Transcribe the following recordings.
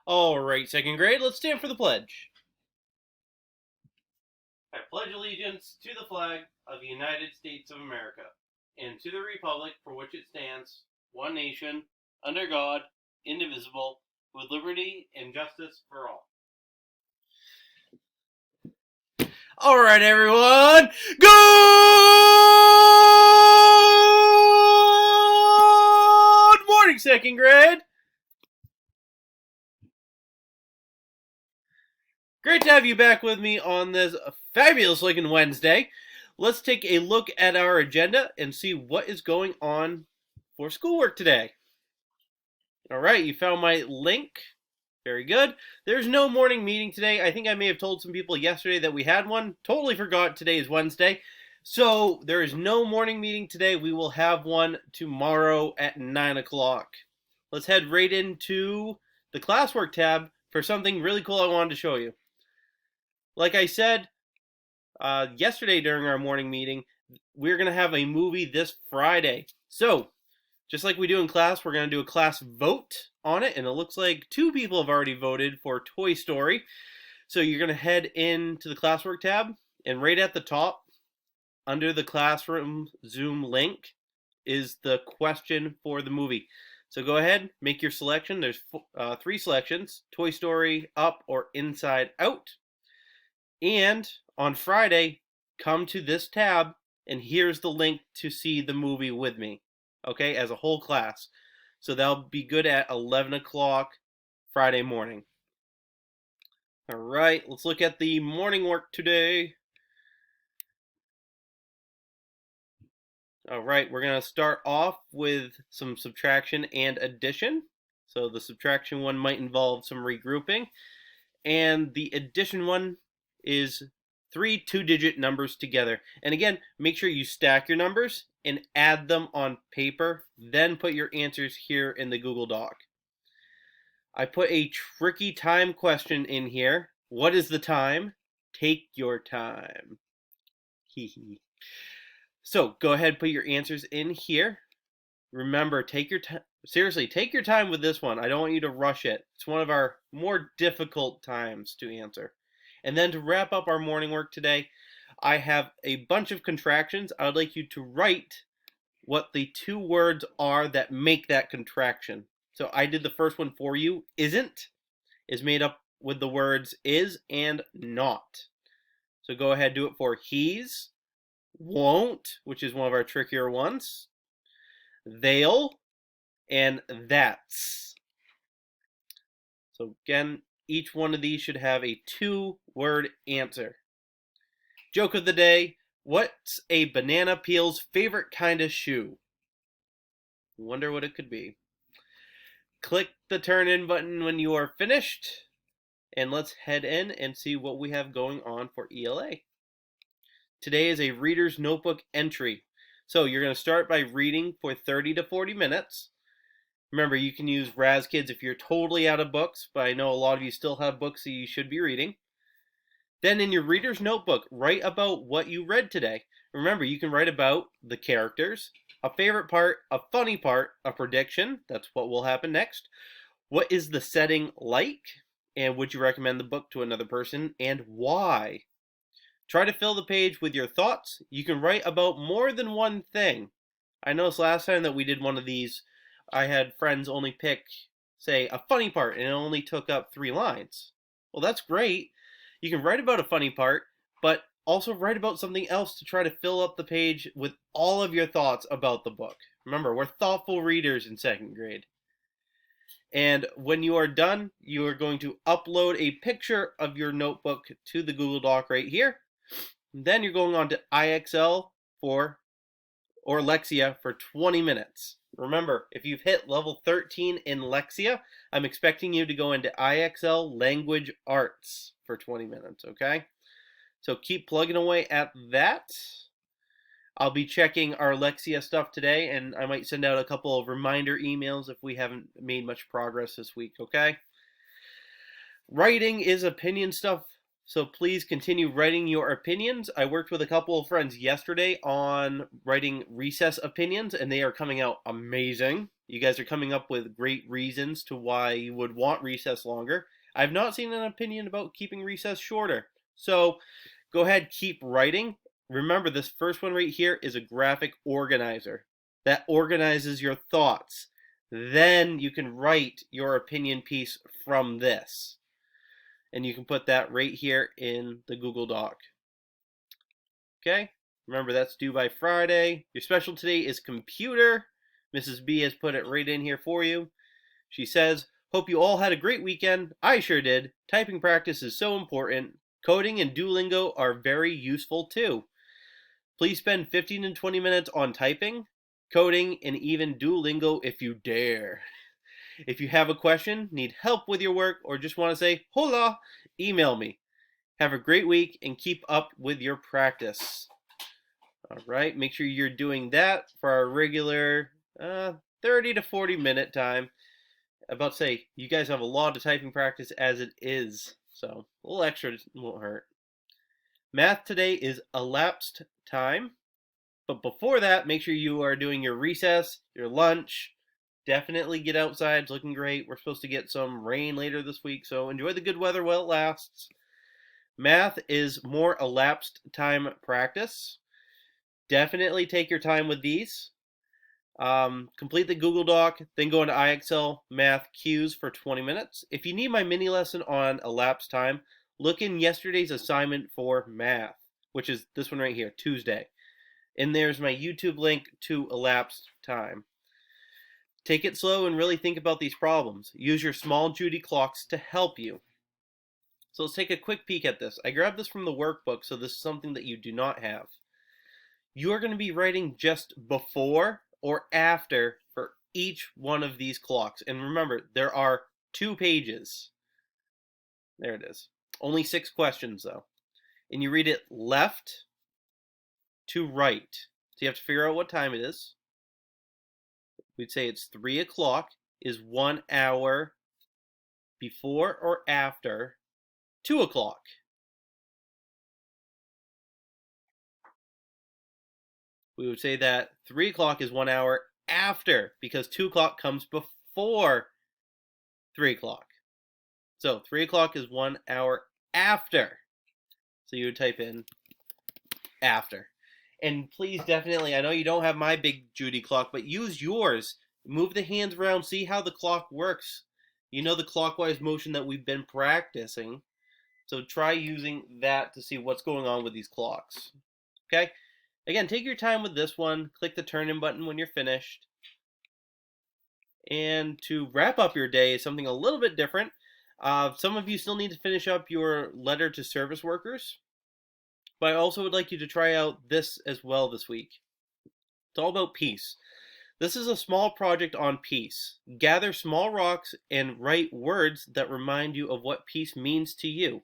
All right, second grade, let's stand for the pledge. I pledge allegiance to the flag of the United States of America and to the republic for which it stands, one nation, under God, indivisible, with liberty and justice for all. All right, everyone. Good morning, second grade. Great to have you back with me on this fabulous looking Wednesday. Let's take a look at our agenda and see what is going on for schoolwork today. All right, you found my link. Very good. There's no morning meeting today. I think I may have told some people yesterday that we had one. Totally forgot today is Wednesday. So there is no morning meeting today. We will have one tomorrow at 9 o'clock. Let's head right into the classwork tab for something really cool I wanted to show you. Like I said yesterday during our morning meeting, we're going to have a movie this Friday. So just like we do in class, we're going to do a class vote on it, and it looks like 2 people have already voted for Toy Story. So you're going to head into the classwork tab, and right at the top, under the classroom Zoom link, is the question for the movie. So go ahead, make your selection. There's 3 selections: Toy Story, Up, or Inside Out. And on Friday, come to this tab, and here's the link to see the movie with me. Okay, as a whole class. So that'll be good at 11 o'clock Friday morning. All right, let's look at the morning work today. All right, we're going to start off with some subtraction and addition. So the subtraction one might involve some regrouping. And the addition one is 3 two-digit numbers together. And again, make sure you stack your numbers and add them on paper, then put your answers here in the Google Doc. I put a tricky time question in here. What is the time? Take your time. So go ahead, put your answers in here. Remember, take your time. Seriously, take your time with this one. I don't want you to rush it. It's one of our more difficult times to answer. And then to wrap up our morning work today, I have a bunch of contractions. I would like you to write what the 2 words are that make that contraction. So I did the first one for you. Isn't is made up with the words is and not. So go ahead, do it for he's, won't, which is one of our trickier ones, they'll, and that's. So again, each one of these should have a 2-word answer. Joke of the day: what's a banana peel's favorite kind of shoe? Wonder what it could be. Click the turn in button when you are finished, and let's head in and see what we have going on for ELA. Today is a reader's notebook entry. So you're going to start by reading for 30 to 40 minutes. Remember, you can use RazKids if you're totally out of books, but I know a lot of you still have books that you should be reading. Then in your reader's notebook, write about what you read today. Remember, you can write about the characters, a favorite part, a funny part, a prediction, that's what will happen next. What is the setting like? And would you recommend the book to another person, and why? Try to fill the page with your thoughts. You can write about more than one thing. I noticed last time that we did one of these, I had friends only pick, say, a funny part, and it only took up 3 lines. Well, that's great. You can write about a funny part, but also write about something else to try to fill up the page with all of your thoughts about the book. Remember, we're thoughtful readers in 2nd grade. And when you are done, you are going to upload a picture of your notebook to the Google Doc right here. Then you're going on to IXL or Lexia for 20 minutes. Remember, if you've hit level 13 in Lexia, I'm expecting you to go into IXL Language Arts for 20 minutes, okay? So keep plugging away at that. I'll be checking our Lexia stuff today, and I might send out a couple of reminder emails if we haven't made much progress this week, okay? Writing is opinion stuff So please continue writing your opinions. I worked with a couple of friends yesterday on writing recess opinions, and they are coming out amazing. You guys are coming up with great reasons to why you would want recess longer. I've not seen an opinion about keeping recess shorter. So go ahead, keep writing. Remember, this first one right here is a graphic organizer that organizes your thoughts. Then you can write your opinion piece from this. And you can put that right here in the Google Doc. Okay? Remember, that's due by Friday. Your special today is computer. Mrs. B has put it right in here for you. She says, hope you all had a great weekend. I sure did. Typing practice is so important. Coding and Duolingo are very useful too. Please spend 15 to 20 minutes on typing, coding, and even Duolingo if you dare. If you have a question, need help with your work, or just want to say hola, email me. Have a great week and keep up with your practice. All right, make sure you're doing that for our regular 30 to 40 minute time. I'm about to say, you guys have a lot of typing practice as it is, so a little extra won't hurt. Math today is elapsed time, but before that, make sure you are doing your recess, your lunch. Definitely get outside. It's looking great. We're supposed to get some rain later this week, so enjoy the good weather while it lasts. Math is more elapsed time practice. Definitely take your time with these. Complete the Google Doc, then go into IXL Math Cues for 20 minutes. If you need my mini lesson on elapsed time, look in yesterday's assignment for math, which is this one right here, Tuesday. And there's my YouTube link to elapsed time. Take it slow and really think about these problems. Use your small Judy clocks to help you. So let's take a quick peek at this. I grabbed this from the workbook, so this is something that you do not have. You are going to be writing just before or after for each one of these clocks. And remember, there are 2 pages. There it is. Only 6 questions, though. And you read it left to right. So you have to figure out what time it is. We'd say it's 3 o'clock is 1 hour before or after 2 o'clock. We would say that 3 o'clock is 1 hour after, because 2 o'clock comes before 3 o'clock. So 3 o'clock is 1 hour after. So you would type in after. And please, definitely, I know you don't have my big Judy clock, but use yours. Move the hands around, see how the clock works. You know the clockwise motion that we've been practicing. So try using that to see what's going on with these clocks. Okay? Again, take your time with this one. Click the turn in button when you're finished. And to wrap up your day is something a little bit different. Some of you still need to finish up your letter to service workers. But I also would like you to try out this as well this week. It's all about peace. This is a small project on peace. Gather small rocks and write words that remind you of what peace means to you.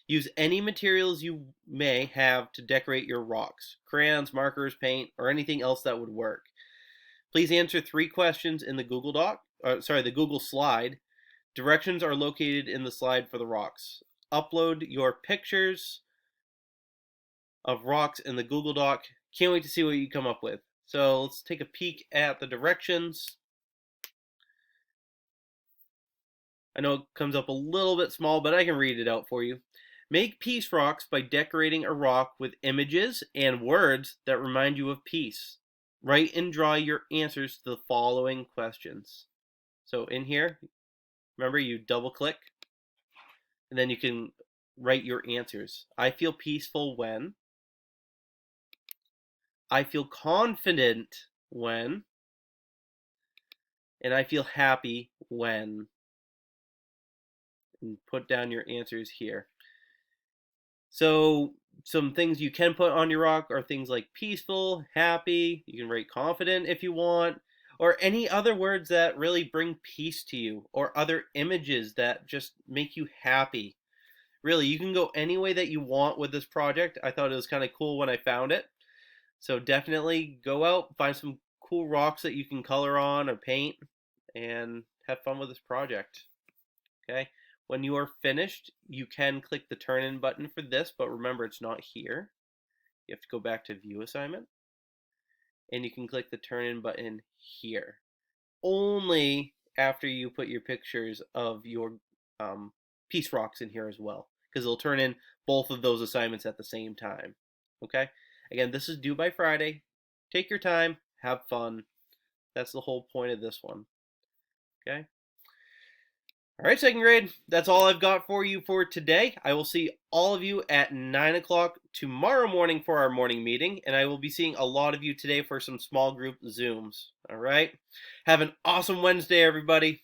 Use any materials you may have to decorate your rocks. Crayons, markers, paint, or anything else that would work. Please answer 3 questions in the Google Doc. The Google slide. Directions are located in the slide for the rocks. Upload your pictures of rocks in the Google Doc. Can't wait to see what you come up with. So let's take a peek at the directions. I know it comes up a little bit small, but I can read it out for you. Make peace rocks by decorating a rock with images and words that remind you of peace. Write and draw your answers to the following questions. So in here, remember, you double click, and then you can write your answers. I feel peaceful when. I feel confident when. And I feel happy when. And put down your answers here. So some things you can put on your rock are things like peaceful, happy. You can write confident if you want, or any other words that really bring peace to you, or other images that just make you happy. Really, you can go any way that you want with this project. I thought it was kind of cool when I found it. So definitely go out, find some cool rocks that you can color on or paint, and have fun with this project. Okay? When you are finished, you can click the turn in button for this, but remember it's not here. You have to go back to view assignment, and you can click the turn in button here. Only after you put your pictures of your Peace Rocks in here as well, because it'll turn in both of those assignments at the same time. Okay? Again, this is due by Friday. Take your time, have fun. That's the whole point of this one. Okay? All right, second grade, that's all I've got for you for today. I will see all of you at 9 o'clock tomorrow morning for our morning meeting, and I will be seeing a lot of you today for some small group Zooms. All right? Have an awesome Wednesday, everybody.